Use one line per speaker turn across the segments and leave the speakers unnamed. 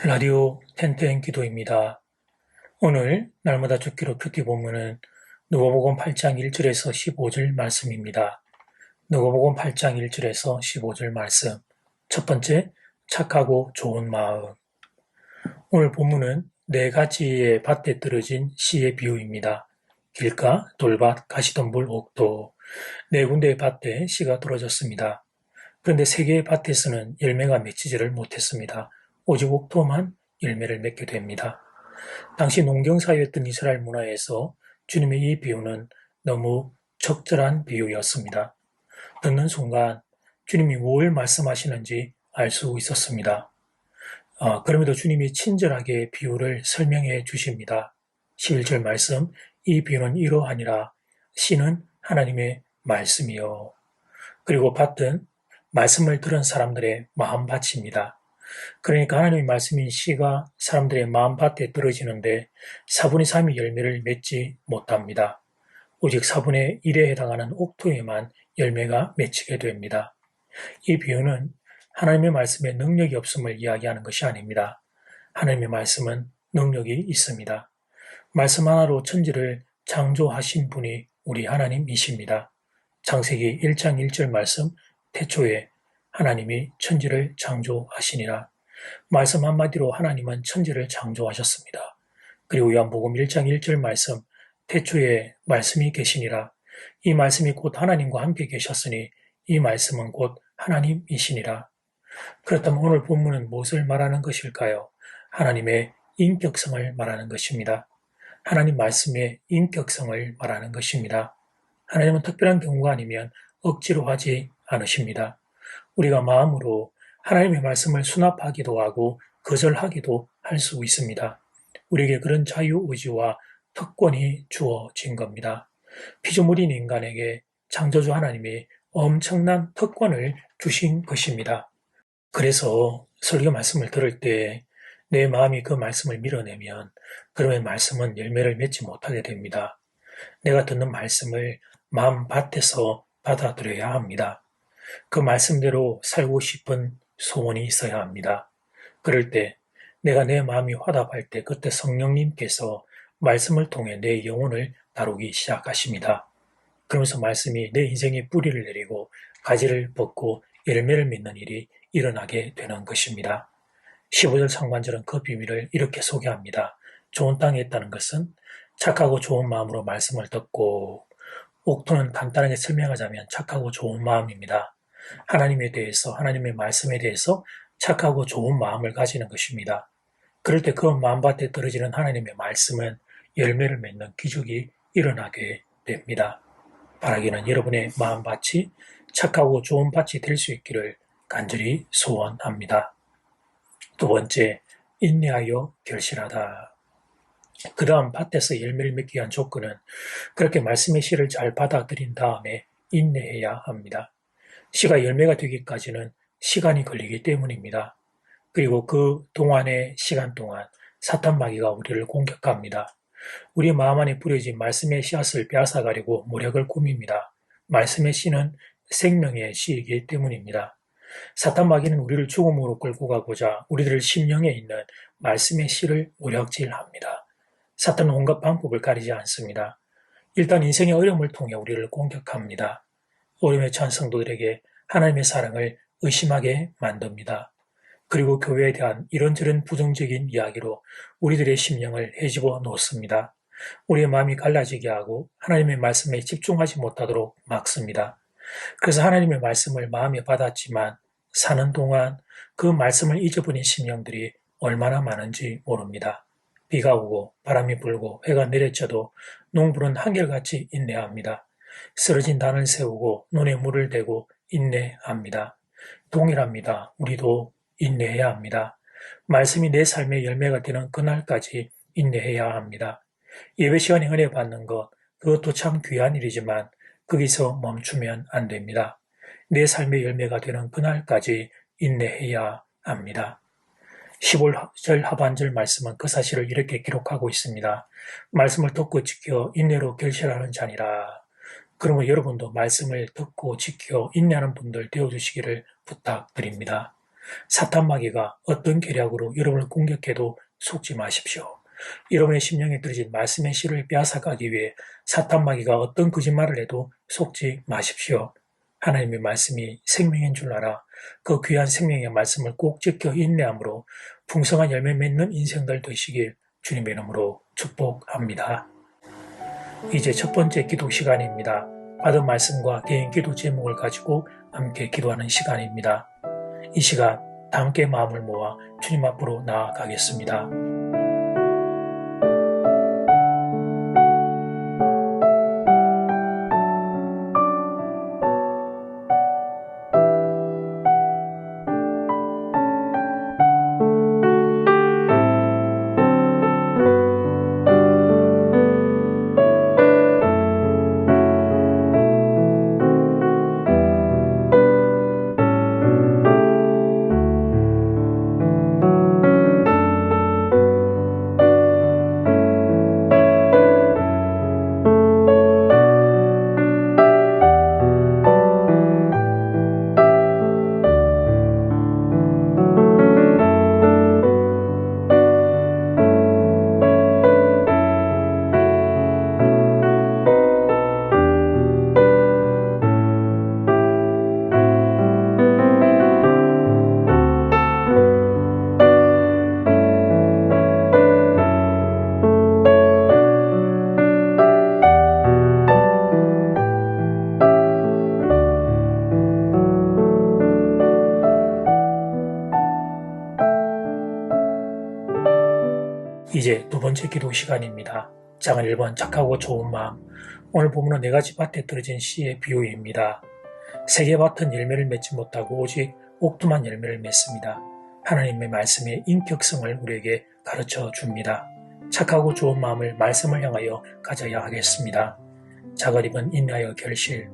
라디오 텐텐 기도입니다. 오늘 날마다 죽기로 큐티 본문은 누가복음 8장 1절에서 15절 말씀입니다. 누가복음 8장 1절에서 15절 말씀. 첫 번째, 착하고 좋은 마음. 오늘 본문은 네 가지의 밭에 떨어진 씨의 비유입니다. 길가, 돌밭, 가시덤불, 옥도. 네 군데의 밭에 씨가 떨어졌습니다. 그런데 세 개의 밭에서는 열매가 맺히지를 못했습니다. 오직 옥토만 열매를 맺게 됩니다. 당시 농경사회였던 이스라엘 문화에서 주님의 이 비유는 너무 적절한 비유였습니다. 듣는 순간 주님이 뭘 말씀하시는지 알 수 있었습니다. 그럼에도 주님이 친절하게 비유를 설명해 주십니다. 11절 말씀, 이 비유는 이러하니라. 씨는 하나님의 말씀이요. 그리고 밭은 말씀을 들은 사람들의 마음밭입니다. 그러니까 하나님의 말씀인 씨가 사람들의 마음밭에 떨어지는데 4분의 3이 열매를 맺지 못합니다. 오직 4분의 1에 해당하는 옥토에만 열매가 맺히게 됩니다. 이 비유는 하나님의 말씀에 능력이 없음을 이야기하는 것이 아닙니다. 하나님의 말씀은 능력이 있습니다. 말씀 하나로 천지를 창조하신 분이 우리 하나님이십니다. 창세기 1장 1절 말씀, 태초에 하나님이 천지를 창조하시니라. 말씀 한마디로 하나님은 천지를 창조하셨습니다. 그리고 요한복음 1장 1절 말씀, 태초에 말씀이 계시니라. 이 말씀이 곧 하나님과 함께 계셨으니 이 말씀은 곧 하나님이시니라. 그렇다면 오늘 본문은 무엇을 말하는 것일까요? 하나님의 인격성을 말하는 것입니다. 하나님 말씀의 인격성을 말하는 것입니다. 하나님은 특별한 경우가 아니면 억지로 하지 않으십니다. 우리가 마음으로 하나님의 말씀을 수납하기도 하고 거절하기도 할 수 있습니다. 우리에게 그런 자유의지와 특권이 주어진 겁니다. 피조물인 인간에게 창조주 하나님이 엄청난 특권을 주신 것입니다. 그래서 설교 말씀을 들을 때 내 마음이 그 말씀을 밀어내면 그러면 말씀은 열매를 맺지 못하게 됩니다. 내가 듣는 말씀을 마음밭에서 받아들여야 합니다. 그 말씀대로 살고 싶은 소원이 있어야 합니다. 그럴 때 내가 내 마음이 화답할 때 그때 성령님께서 말씀을 통해 내 영혼을 다루기 시작하십니다. 그러면서 말씀이 내 인생에 뿌리를 내리고 가지를 벗고 열매를 맺는 일이 일어나게 되는 것입니다. 15절 상반절은 그 비밀을 이렇게 소개합니다. 좋은 땅에 있다는 것은 착하고 좋은 마음으로 말씀을 듣고, 옥토는 간단하게 설명하자면 착하고 좋은 마음입니다. 하나님에 대해서, 하나님의 말씀에 대해서 착하고 좋은 마음을 가지는 것입니다. 그럴 때 그 마음밭에 떨어지는 하나님의 말씀은 열매를 맺는 기적이 일어나게 됩니다. 바라기는 여러분의 마음밭이 착하고 좋은 밭이 될 수 있기를 간절히 소원합니다. 두 번째, 인내하여 결실하다. 그 다음 밭에서 열매를 맺기 위한 조건은 그렇게 말씀의 씨를 잘 받아들인 다음에 인내해야 합니다. 씨가 열매가 되기까지는 시간이 걸리기 때문입니다. 그리고 그 동안의 시간 동안 사탄 마귀가 우리를 공격합니다. 우리 마음 안에 뿌려진 말씀의 씨앗을 빼앗아가려고 모략을 꾸밉니다. 말씀의 씨는 생명의 씨이기 때문입니다. 사탄 마귀는 우리를 죽음으로 끌고 가고자 우리들 심령에 있는 말씀의 씨를 모략질합니다. 사탄은 온갖 방법을 가리지 않습니다. 일단 인생의 어려움을 통해 우리를 공격합니다. 어려움에 처한 성도들에게 하나님의 사랑을 의심하게 만듭니다. 그리고 교회에 대한 이런저런 부정적인 이야기로 우리들의 심령을 헤집어 놓습니다. 우리의 마음이 갈라지게 하고 하나님의 말씀에 집중하지 못하도록 막습니다. 그래서 하나님의 말씀을 마음에 받았지만 사는 동안 그 말씀을 잊어버린 심령들이 얼마나 많은지 모릅니다. 비가 오고 바람이 불고 해가 내려쳐도 농부는 한결같이 인내합니다. 쓰러진 단을 세우고 눈에 물을 대고 인내합니다. 동일합니다. 우리도 인내해야 합니다. 말씀이 내 삶의 열매가 되는 그날까지 인내해야 합니다. 예배 시간에 은혜 받는 것, 그것도 참 귀한 일이지만 거기서 멈추면 안 됩니다. 내 삶의 열매가 되는 그날까지 인내해야 합니다. 15절 하반절 말씀은 그 사실을 이렇게 기록하고 있습니다. 말씀을 듣고 지켜 인내로 결실하는 자니라. 그러면 여러분도 말씀을 듣고 지켜 인내하는 분들 되어주시기를 부탁드립니다. 사탄 마귀가 어떤 계략으로 여러분을 공격해도 속지 마십시오. 여러분의 심령에 들어진 말씀의 씨를 빼앗아가기 위해 사탄 마귀가 어떤 거짓말을 해도 속지 마십시오. 하나님의 말씀이 생명인 줄 알아 그 귀한 생명의 말씀을 꼭 지켜 인내함으로 풍성한 열매 맺는 인생들 되시길 주님의 이름으로 축복합니다. 이제 첫 번째 기도 시간입니다. 받은 말씀과 개인 기도 제목을 가지고 함께 기도하는 시간입니다. 이 시간 다 함께 마음을 모아 주님 앞으로 나아가겠습니다. 이제 두 번째 기도 시간입니다. 장은 1번 착하고 좋은 마음. 오늘 본문은 4가지 밭에 떨어진 씨의 비유입니다. 3개 밭은 열매를 맺지 못하고 오직 옥두만 열매를 맺습니다. 하나님의 말씀의 인격성을 우리에게 가르쳐 줍니다. 착하고 좋은 마음을 말씀을 향하여 가져야 하겠습니다. 작을 입은 인내하여 결실.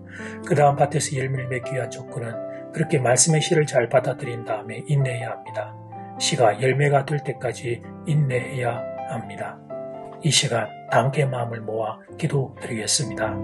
그 다음 밭에서 열매를 맺기 위한 조건은 그렇게 말씀의 씨를 잘 받아들인 다음에 인내해야 합니다. 씨가 열매가 될 때까지 인내해야 합니다. 이 시간 다 함께 마음을 모아 기도드리겠습니다.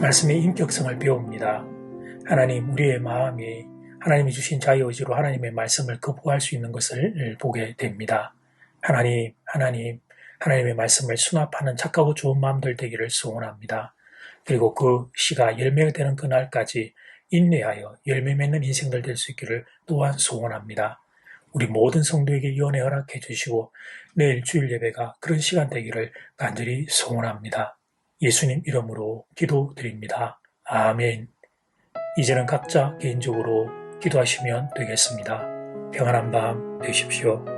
말씀의 인격성을 배웁니다. 하나님, 우리의 마음이 하나님이 주신 자유의지로 하나님의 말씀을 거부할 수 있는 것을 보게 됩니다. 하나님의 말씀을 수납하는 착하고 좋은 마음들 되기를 소원합니다. 그리고 그 씨가 열매가 되는 그날까지 인내하여 열매 맺는 인생들 될 수 있기를 또한 소원합니다. 우리 모든 성도에게 연애 허락해 주시고 내일 주일 예배가 그런 시간 되기를 간절히 소원합니다. 예수님 이름으로 기도드립니다. 아멘. 이제는 각자 개인적으로 기도하시면 되겠습니다. 평안한 밤 되십시오.